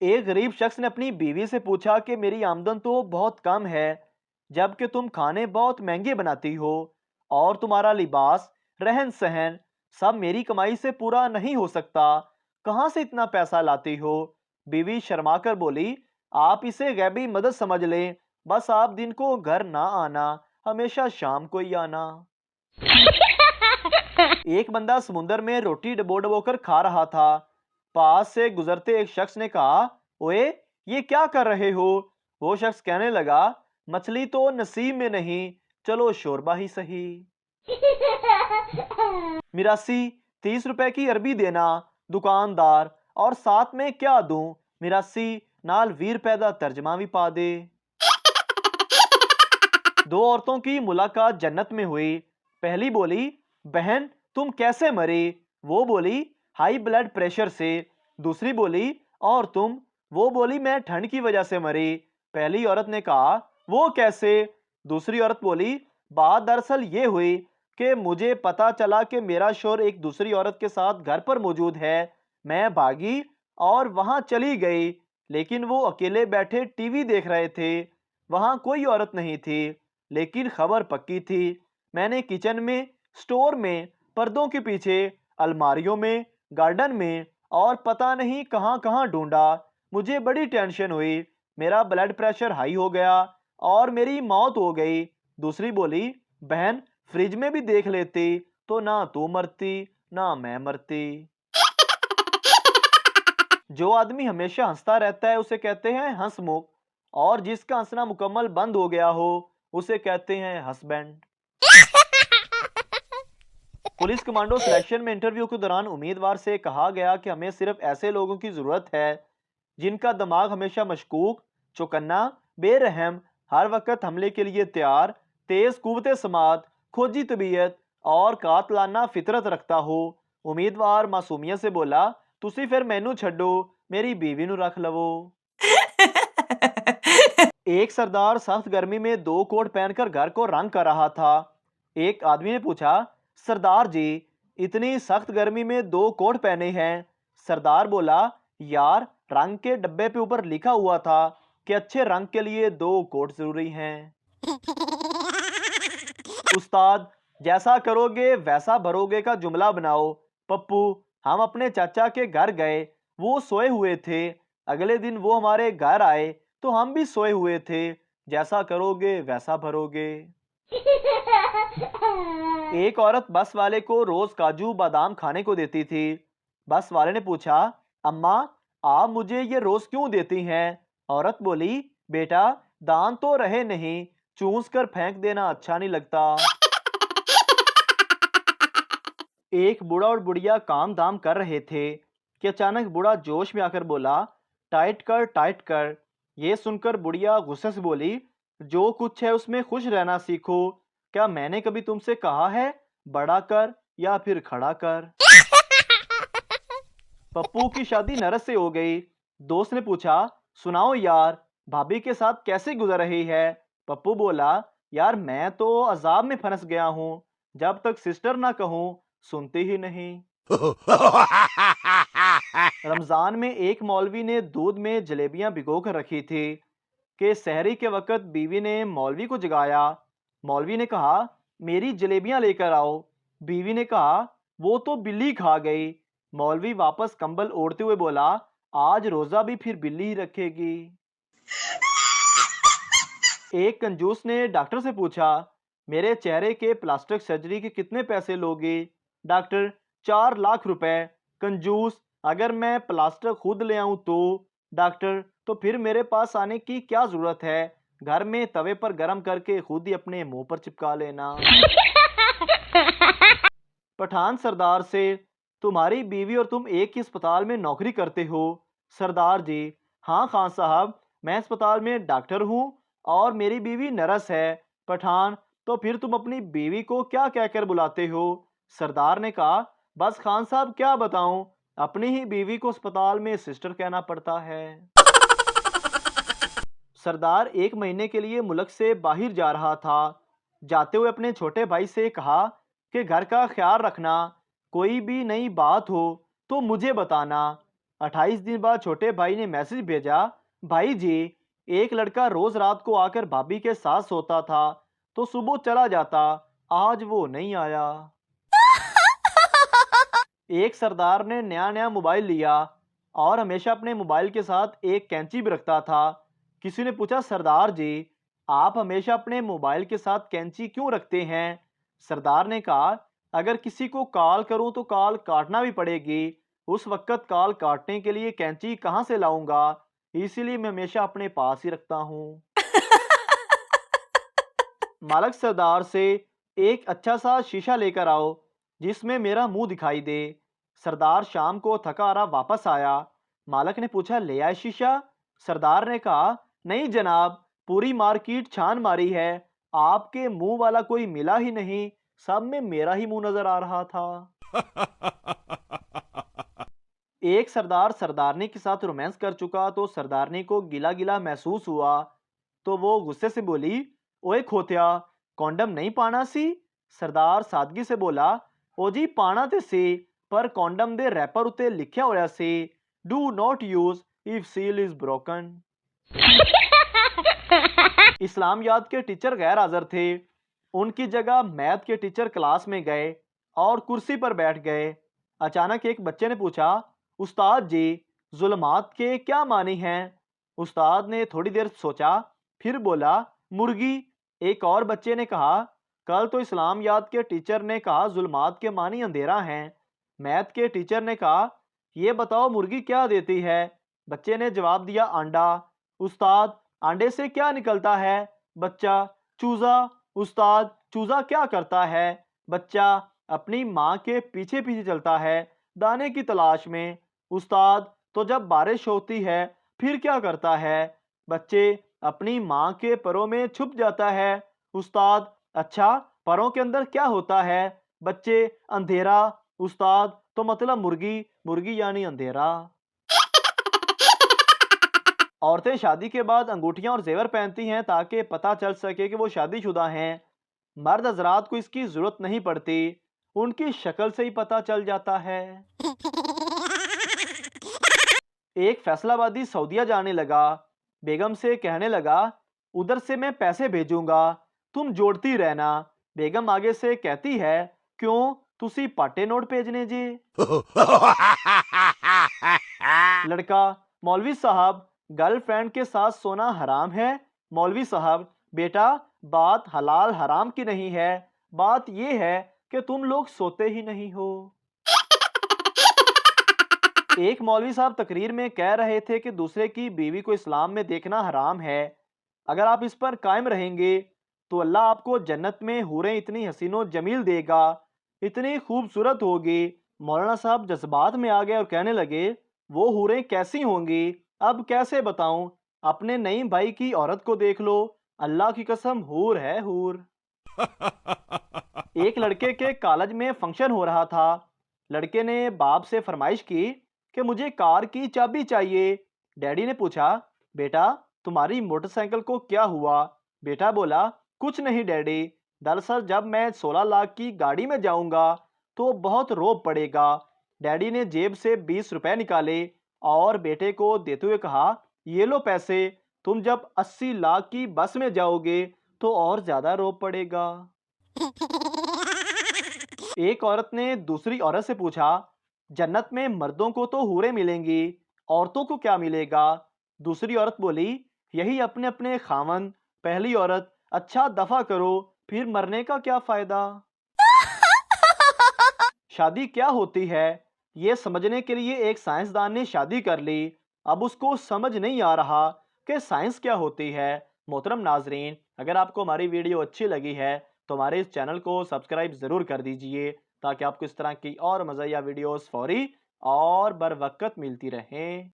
एक गरीब शख्स ने अपनी बीवी से पूछा कि मेरी आमदन तो बहुत कम है, जबकि तुम खाने बहुत महंगे बनाती हो और तुम्हारा लिबास, रहन सहन सब मेरी कमाई से पूरा नहीं हो सकता। कहाँ से इतना पैसा लाती हो? बीवी शर्माकर बोली, आप इसे गैबी मदद समझ लें। बस आप दिन को घर ना आना, हमेशा शाम को ही आना। एक बंदा समुंदर में रोटी डबो डबो कर खा रहा था। पास से गुजरते एक शख्स ने कहा, ओए, ये क्या कर रहे हो? वो शख्स कहने लगा, मछली तो नसीब में नहीं, चलो शोरबा ही सही। मिरासी, 30 रुपए की अरबी देना। दुकानदार, और साथ में क्या दूं? मिरासी, नाल 20 रुपए का तर्जमा भी पा दे। दो औरतों की मुलाकात जन्नत में हुई। पहली बोली, बहन तुम कैसे मरी? वो बोली, हाई ब्लड प्रेशर से। दूसरी बोली, और तुम? वो बोली, मैं ठंड की वजह से मरी। पहली औरत ने कहा, वो कैसे? दूसरी औरत बोली, बात दरअसल ये हुई कि मुझे पता चला कि मेरा शोहर एक दूसरी औरत के साथ घर पर मौजूद है। मैं भागी और वहां चली गई, लेकिन वो अकेले बैठे टीवी देख रहे थे। वहां कोई औरत नहीं थी, लेकिन खबर पक्की थी। मैंने किचन में, स्टोर में, पर्दों के पीछे, अलमारियों में, गार्डन में और पता नहीं कहां कहां ढूंढा। मुझे बड़ी टेंशन हुई। मेरा ब्लड प्रेशर हाई हो गया और मेरी मौत हो गई। दूसरी बोली, बहन फ्रिज में भी देख लेती तो ना तू मरती ना मैं मरती। जो आदमी हमेशा हंसता रहता है उसे कहते हैं हंसमुख, और जिसका हंसना मुकम्मल बंद हो गया हो उसे कहते हैं हस्बैंड। पुलिस कमांडो सिलेक्शन में इंटरव्यू के दौरान उम्मीदवार से कहा गया कि हमें सिर्फ ऐसे लोगों की जरूरत है जिनका दिमाग हमेशा मशकूक, चौकन्ना, बेरहम, हर वक्त हमले के लिए तैयार, तेज कुव्वते समात, खोजी तबीयत और कातलाना फितरत रखता हो। उम्मीदवार मासूमियत से बोला, तुसी फिर मैनू छड्डो, मेरी बीवी नू रख लवो। एक सरदार सख्त गर्मी में दो कोट पहनकर घर को रंग कर रहा था। एक आदमी ने पूछा, सरदार जी, इतनी सख्त गर्मी में दो कोट पहने हैं? सरदार बोला, यार रंग के डब्बे पे ऊपर लिखा हुआ था कि अच्छे रंग के लिए दो कोट जरूरी हैं। उस्ताद, जैसा करोगे वैसा भरोगे का जुमला बनाओ। पप्पू, हम अपने चाचा के घर गए, वो सोए हुए थे। अगले दिन वो हमारे घर आए तो हम भी सोए हुए थे। जैसा करोगे वैसा भरोगे। एक औरत बस वाले को रोज काजू बादाम खाने को देती थी। बस वाले ने पूछा, अम्मा, आप मुझे ये रोज क्यों देती हैं? औरत बोली, बेटा दान तो रहे नहीं, चूस कर फेंक देना अच्छा नहीं लगता। एक बूढ़ा और बुढ़िया काम धाम कर रहे थे कि अचानक बूढ़ा जोश में आकर बोला, टाइट कर टाइट कर। ये सुनकर बुढ़िया गुस्से से बोली, जो कुछ है उसमें खुश रहना सीखो। क्या मैंने कभी तुमसे कहा है बड़ा कर या फिर खड़ा कर? पप्पू की शादी नरस से हो गई। दोस्त ने पूछा, सुनाओ यार, भाभी के साथ कैसे गुजर रही है? पप्पू बोला, यार मैं तो अजाब में फंस गया हूँ, जब तक सिस्टर ना कहूँ सुनती ही नहीं। रमजान में एक मौलवी ने दूध में जलेबियां भिगो कर रखी थी कि सहरी के वक्त बीवी ने मौलवी को जगाया। मौलवी ने कहा, मेरी जलेबियां लेकर आओ। बीवी ने कहा, वो तो बिल्ली खा गई। मौलवी वापस कंबल ओढ़ते हुए बोला, आज रोजा भी फिर बिल्ली ही रखेगी। एक कंजूस ने डॉक्टर से पूछा, मेरे चेहरे के प्लास्टिक सर्जरी के कितने पैसे लोगे? डॉक्टर, 4 लाख रुपए। कंजूस, अगर मैं प्लास्टर खुद ले आऊं तो? डॉक्टर, तो फिर मेरे पास आने की क्या जरूरत है? घर में तवे पर गरम करके खुद ही अपने मुंह पर चिपका लेना। पठान सरदार से, तुम्हारी बीवी और तुम एक ही अस्पताल में नौकरी करते हो? सरदार जी, हाँ खान साहब, मैं अस्पताल में डॉक्टर हूँ और मेरी बीवी नर्स है। पठान, तो फिर तुम अपनी बीवी को क्या कहकर बुलाते हो? सरदार ने कहा, बस खान साहब क्या बताऊं, अपनी ही बीवी को अस्पताल में सिस्टर कहना पड़ता है। सरदार एक महीने के लिए मुल्क से बाहर जा रहा था। जाते हुए अपने छोटे भाई से कहा कि घर का ख्याल रखना, कोई भी नई बात हो तो मुझे बताना। 28 दिन बाद छोटे भाई ने मैसेज भेजा, भाई जी, एक लड़का रोज रात को आकर भाभी के साथ सोता था तो सुबह चला जाता, आज वो नहीं आया। एक सरदार ने नया नया मोबाइल लिया और हमेशा अपने मोबाइल के साथ एक कैंची भी रखता था। किसी ने पूछा, सरदार जी, आप हमेशा अपने मोबाइल के साथ कैंची क्यों रखते हैं? सरदार ने कहा, अगर किसी को कॉल करूं तो कॉल काटना भी पड़ेगी, उस वक्त कॉल काटने के लिए कैंची कहां से लाऊंगा, इसीलिए मैं हमेशा अपने पास ही रखता हूं। मालक सरदार से, एक अच्छा सा शीशा लेकर आओ जिसमें मेरा मुंह दिखाई दे। सरदार शाम को थका हारा वापस आया। मालक ने पूछा, ले आए शीशा? सरदार ने कहा, नहीं जनाब, पूरी मार्केट छान मारी है, आपके मुंह वाला कोई मिला ही नहीं, सब में मेरा ही मुंह नजर आ रहा था। एक सरदार सरदारनी के साथ रोमांस कर चुका तो सरदारनी को गिला गिला महसूस हुआ, तो वो गुस्से से बोली, ओए खोतिया, कॉन्डम नहीं पाना सी? सरदार सादगी से बोला, ओ जी पाना ते सी, पर कॉन्डम दे रैपर उते लिखा होया सी, do not use if seal is broken. इस्लाम याद के टीचर गैर हाजिर थे। उनकी जगह मैथ के टीचर क्लास में गए और कुर्सी पर बैठ गए। अचानक एक बच्चे ने पूछा, उस्ताद जी, जुल्मात के क्या मानी हैं? उस्ताद ने थोड़ी देर सोचा, फिर बोला, मुर्गी। एक और बच्चे ने कहा, कल तो इस्लाम याद के टीचर ने कहा जुल्मात के मानी अंधेरा है। मैथ के टीचर ने कहा, ये बताओ मुर्गी क्या देती है? बच्चे ने जवाब दिया, अंडा। उस्ताद, अंडे से क्या निकलता है? बच्चा, चूजा। उस्ताद, चूजा क्या करता है? बच्चा, अपनी माँ के पीछे पीछे चलता है दाने की तलाश में। उस्ताद, तो जब बारिश होती है फिर क्या करता है? बच्चे, अपनी माँ के परों में छुप जाता है। उस्ताद, अच्छा, परों के अंदर क्या होता है? बच्चे, अंधेरा। उस्ताद, तो मतलब मुर्गी, मुर्गी यानी अंधेरा। औरतें शादी के बाद अंगूठियां और जेवर पहनती हैं ताकि पता चल सके कि वो शादीशुदा हैं। मर्द हजरात को इसकी जरूरत नहीं पड़ती, उनकी शक्ल से ही पता चल जाता है। एक फैसलाबादी सऊदीया जाने लगा। बेगम से कहने लगा, उधर से मैं पैसे भेजूंगा, तुम जोड़ती रहना। बेगम आगे से कहती है, क्यों, तुसी पाटे नोट भेजने जी। लड़का, मौलवी साहब, गर्लफ्रेंड के साथ सोना हराम है? मौलवी साहब, बेटा, बात हलाल हराम की नहीं है, बात यह है कि तुम लोग सोते ही नहीं हो। एक मौलवी साहब तकरीर में कह रहे थे कि दूसरे की बीवी को इस्लाम में देखना हराम है। अगर आप इस पर कायम रहेंगे तो अल्लाह आपको जन्नत में हूरें इतनी हसीनो जमील देगा, इतनी खूबसूरत होगी। मौलाना साहब जज्बात में आ गए और कहने लगे, वो हूरें कैसी होंगी, अब कैसे बताऊं? अपने नई भाई की औरत को देख लो, अल्लाह की कसम हूर है हूर। एक लड़के के कॉलेज में फंक्शन हो रहा था। लड़के ने बाप से फरमाइश की कि मुझे कार की चाबी चाहिए। डैडी ने पूछा, बेटा, तुम्हारी मोटरसाइकिल को क्या हुआ? बेटा बोला, कुछ नहीं डैडी, दरअसल जब मैं 16 लाख की गाड़ी में जाऊंगा तो बहुत रोब पड़ेगा। डैडी ने जेब से 20 रुपए निकाले और बेटे को देते हुए कहा, ये लो पैसे, तुम जब 80 लाख की बस में जाओगे तो और ज्यादा रोब पड़ेगा। एक औरत ने दूसरी औरत से पूछा, जन्नत में मर्दों को तो हूरें मिलेंगी, औरतों को क्या मिलेगा? दूसरी औरत बोली, यही अपने अपने खामन। पहली औरत, अच्छा दफा करो, फिर मरने का क्या फायदा? शादी क्या होती है, ये समझने के लिए एक साइंसदान ने शादी कर ली। अब उसको समझ नहीं आ रहा कि साइंस क्या होती है। मोहतरम नाजरीन, अगर आपको हमारी वीडियो अच्छी लगी है तो हमारे इस चैनल को सब्सक्राइब ज़रूर कर दीजिए ताकि आपको इस तरह की और मज़ाहिया वीडियोस फौरी और बर वक्त मिलती रहें।